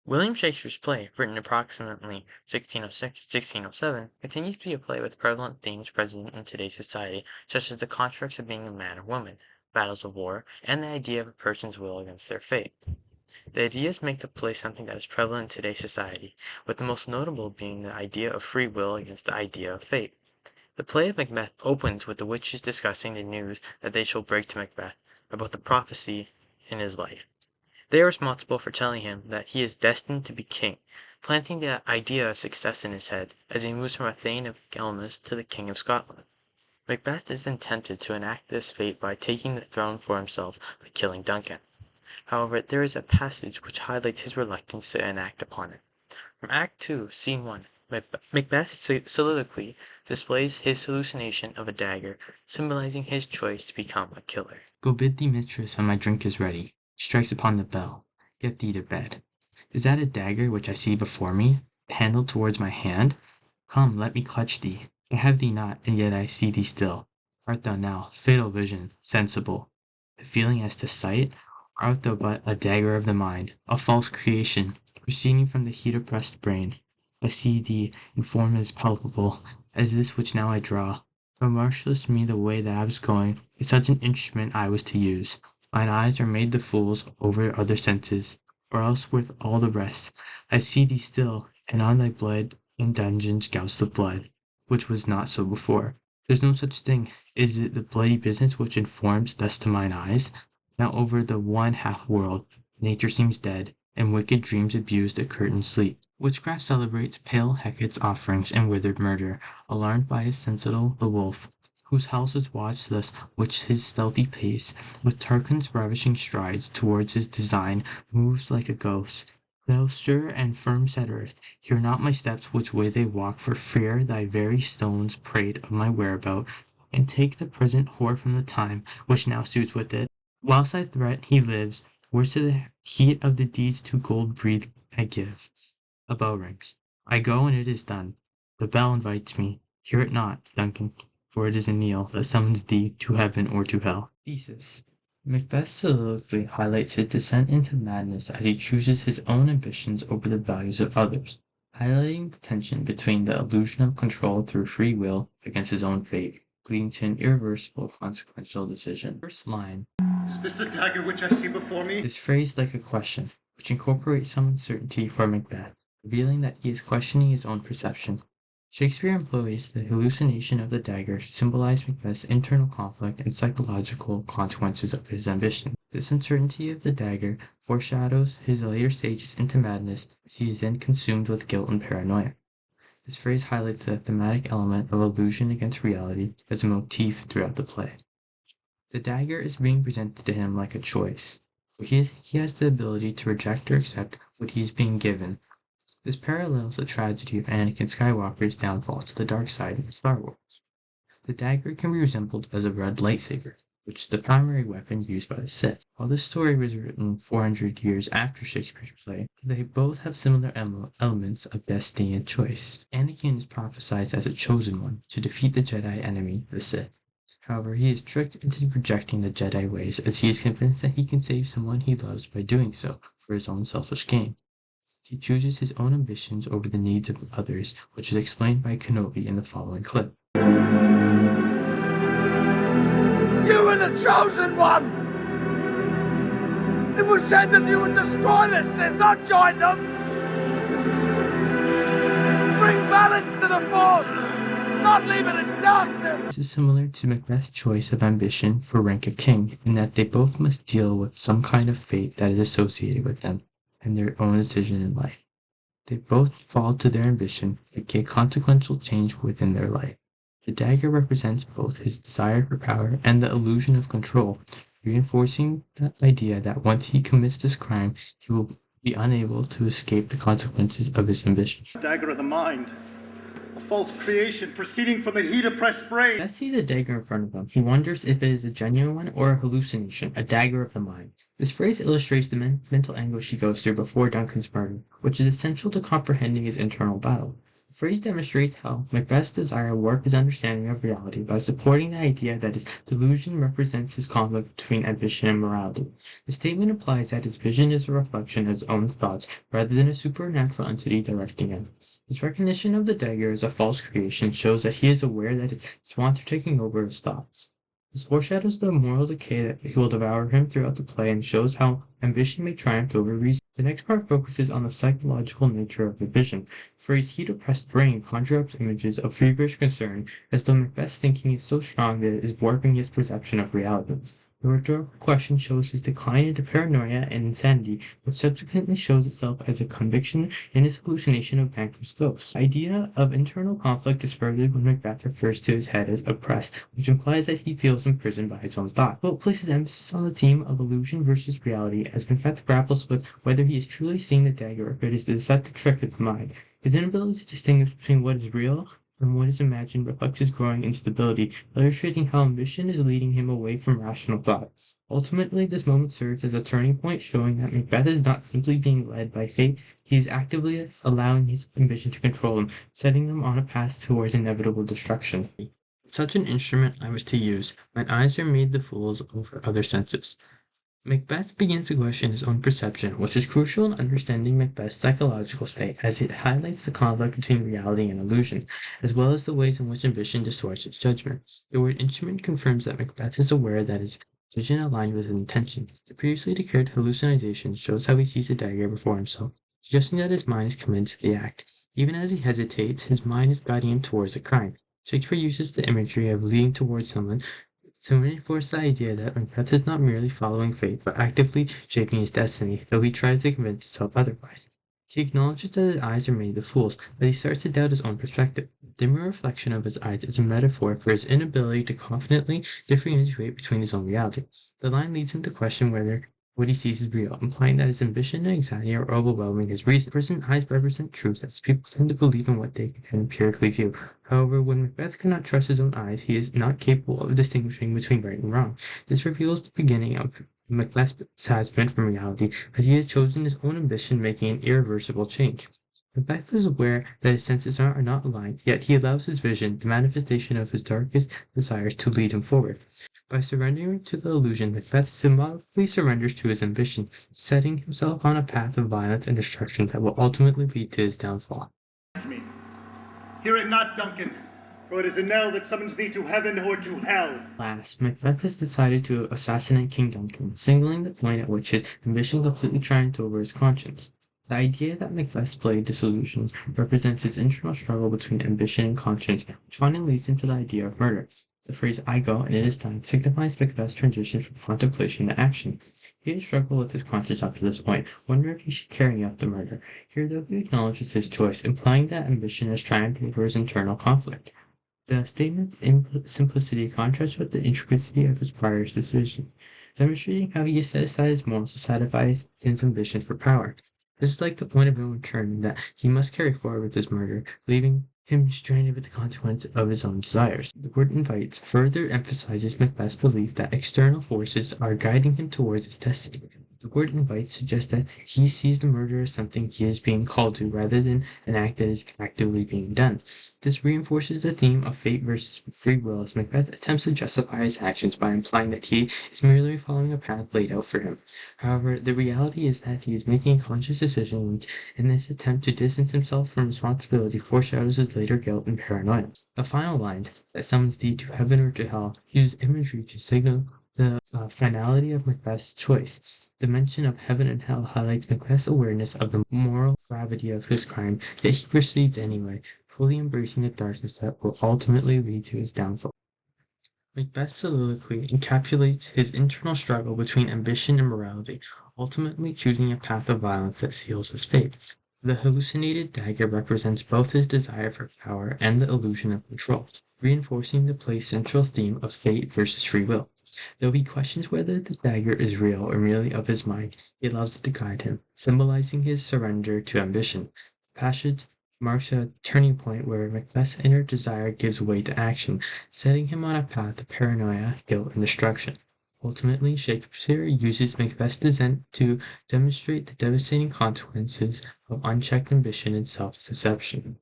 William Shakespeare's play, written approximately 1606-1607, continues to be a play with prevalent themes present in today's society, such as the constructs of being a man or woman, battles of war, and the idea of a person's will against their fate. The ideas make the play something that is prevalent in today's society, with the most notable being the idea of free will against the idea of fate. The play of Macbeth opens with the witches discussing the news that they shall break to Macbeth about the prophecy in his life. They are responsible for telling him that he is destined to be king, planting the idea of success in his head as he moves from a Thane of Gelmus to the King of Scotland. Macbeth is then tempted to enact this fate by taking the throne for himself by killing Duncan. However, there is a passage which highlights his reluctance to enact upon it. From Act 2, Scene 1, Macbeth's soliloquy displays his hallucination of a dagger, symbolizing his choice to become a killer. Go bid thee mistress when my drink is ready. Strikes upon the bell. Get thee to bed. Is that a dagger which I see before me, handled towards my hand? Come, let me clutch thee. I have thee not, and yet I see thee still. Art thou now, fatal vision, sensible, the feeling as to sight? Or art thou but a dagger of the mind, a false creation, proceeding from the heat-oppressed brain? I see thee in form as palpable as this which now I draw. Thou marshallest me the way that I was going, if such an instrument I was to use. Mine eyes are made the fools over other senses, or else with all the rest. I see thee still, and on thy blood in dungeons gouts the blood, which was not so before. There's no such thing. Is it the bloody business which informs thus to mine eyes? Now over the one half world, nature seems dead, and wicked dreams abuse the curtained sleep. Witchcraft celebrates pale Hecate's offerings and withered murder, alarmed by his sentinel the wolf, whose house is watched thus which his stealthy pace, with Tarquin's ravishing strides towards his design, moves like a ghost. Thou sure and firm set earth, hear not my steps which way they walk, for fear thy very stones prate of my whereabout, and take the present whore from the time which now suits with it. Whilst I threat he lives, worse to the heat of the deeds to gold breathed I give. A bell rings. I go, and it is done. The bell invites me. Hear it not, Duncan, for it is a knell that summons thee to heaven or to hell. Thesis. Macbeth's soliloquy highlights his descent into madness as he chooses his own ambitions over the values of others, highlighting the tension between the illusion of control through free will against his own fate, leading to an irreversible consequential decision. First line. Is this a dagger which I see before me? Is phrased like a question, which incorporates some uncertainty for Macbeth, revealing that he is questioning his own perception. Shakespeare employs the hallucination of the dagger to symbolize Macbeth's internal conflict and psychological consequences of his ambition. This uncertainty of the dagger foreshadows his later stages into madness as he is then consumed with guilt and paranoia. This phrase highlights the thematic element of illusion against reality as a motif throughout the play. The dagger is being presented to him like a choice, where he has the ability to reject or accept what he is being given. This parallels the tragedy of Anakin Skywalker's downfall to the dark side in Star Wars. The dagger can be resembled as a red lightsaber, which is the primary weapon used by the Sith. While this story was written 400 years after Shakespeare's play, they both have similar elements of destiny and choice. Anakin is prophesied as a chosen one to defeat the Jedi enemy, the Sith. However, he is tricked into rejecting the Jedi ways as he is convinced that he can save someone he loves by doing so for his own selfish gain. He chooses his own ambitions over the needs of others, which is explained by Kenobi in the following clip. You were the chosen one! It was said that you would destroy the Sith, not join them! Bring balance to the Force, not leave it in darkness! This is similar to Macbeth's choice of ambition for rank of king, in that they both must deal with some kind of fate that is associated with them and their own decision in life. They both fall to their ambition, but get consequential change within their life. The dagger represents both his desire for power and the illusion of control, reinforcing the idea that once he commits this crime, he will be unable to escape the consequences of his ambition. Dagger of the mind. A false creation proceeding from the heat-oppressed brain. As he sees a dagger in front of him, he wonders if it is a genuine one or a hallucination, a dagger of the mind. This phrase illustrates the mental anguish he goes through before Duncan's murder, which is essential to comprehending his internal battle. The phrase demonstrates how Macbeth's desire warped his understanding of reality by supporting the idea that his delusion represents his conflict between ambition and morality. The statement implies that his vision is a reflection of his own thoughts rather than a supernatural entity directing him. His recognition of the dagger as a false creation shows that he is aware that his wants are taking over his thoughts. This foreshadows the moral decay that will devour him throughout the play and shows how ambition may triumph over reason. The next part focuses on the psychological nature of the vision. The phrase heat-oppressed brain conjures up images of feverish concern, as though Macbeth's thinking is so strong that it is warping his perception of reality. The rhetorical question shows his decline into paranoia and insanity, which subsequently shows itself as a conviction in his hallucination of Banquo's ghost. The idea of internal conflict is furthered when Macbeth refers to his head as oppressed, which implies that he feels imprisoned by his own thought. Pope places emphasis on the theme of illusion versus reality as Macbeth grapples with whether he is truly seeing the dagger or if it is the deceptive trick of the mind. His inability to distinguish between what is real and what is imagined reflects his growing instability, illustrating how ambition is leading him away from rational thought. Ultimately, this moment serves as a turning point, showing that Macbeth is not simply being led by fate, he is actively allowing his ambition to control him, setting him on a path towards inevitable destruction. Such an instrument I was to use, mine eyes are made the fools over other senses. Macbeth begins to question his own perception, which is crucial in understanding Macbeth's psychological state, as it highlights the conflict between reality and illusion, as well as the ways in which ambition distorts its judgment. The word instrument confirms that Macbeth is aware that his vision aligned with his intention. The previously declared hallucination shows how he sees the dagger before himself, suggesting that his mind is committed to the act. Even as he hesitates, his mind is guiding him towards a crime. Shakespeare uses the imagery of leading towards someone to reinforce the idea that Macbeth is not merely following fate, but actively shaping his destiny, though he tries to convince himself otherwise. He acknowledges that his eyes are made of fools, but he starts to doubt his own perspective. The mere reflection of his eyes is a metaphor for his inability to confidently differentiate between his own reality. The line leads him to question whether what he sees is real, implying that his ambition and anxiety are overwhelming his reason. Person's eyes represent truth, as people tend to believe in what they can empirically view. However, when Macbeth cannot trust his own eyes, he is not capable of distinguishing between right and wrong. This reveals the beginning of Macbeth's detachment from reality, as he has chosen his own ambition, making an irreversible change. Macbeth is aware that his senses are not aligned, yet he allows his vision, the manifestation of his darkest desires, to lead him forward. By surrendering to the illusion, Macbeth symbolically surrenders to his ambition, setting himself on a path of violence and destruction that will ultimately lead to his downfall. Hear it not, Duncan, for it is a knell that summons thee to heaven or to hell. Last, Macbeth has decided to assassinate King Duncan, signaling the point at which his ambition completely triumphed over his conscience. The idea that Macbeth's play disillusion represents his internal struggle between ambition and conscience, which finally leads him to the idea of murder. The phrase "I go and it is done" signifies Macbeth's transition from contemplation to action. He had struggled with his conscience up to this point, wondering if he should carry out the murder. Here, though, he acknowledges his choice, implying that ambition has triumphed over his internal conflict. The statement in simplicity contrasts with the intricacy of his prior decision, demonstrating how he has set aside his morals to satisfy his ambition for power. This is like the point of no return in that he must carry forward with his murder, leaving him stranded with the consequence of his own desires. The word invites further emphasizes Macbeth's belief that external forces are guiding him towards his destiny. The word invite suggests that he sees the murder as something he is being called to rather than an act that is actively being done. This reinforces the theme of fate versus free will as Macbeth attempts to justify his actions by implying that he is merely following a path laid out for him. However, the reality is that he is making a conscious decision, and this attempt to distance himself from responsibility foreshadows his later guilt and paranoia. The final line, that summons thee to heaven or to hell, uses imagery to signal the finality of Macbeth's choice. The mention of heaven and hell highlights Macbeth's awareness of the moral gravity of his crime, yet he proceeds anyway, fully embracing the darkness that will ultimately lead to his downfall. Macbeth's soliloquy encapsulates his internal struggle between ambition and morality, ultimately choosing a path of violence that seals his fate. The hallucinated dagger represents both his desire for power and the illusion of control, reinforcing the play's central theme of fate versus free will. Though he questions whether the dagger is real or merely of his mind, he allows it to guide him, symbolizing his surrender to ambition. The passage marks a turning point where Macbeth's inner desire gives way to action, setting him on a path of paranoia, guilt, and destruction. Ultimately, Shakespeare uses Macbeth's descent to demonstrate the devastating consequences of unchecked ambition and self-deception.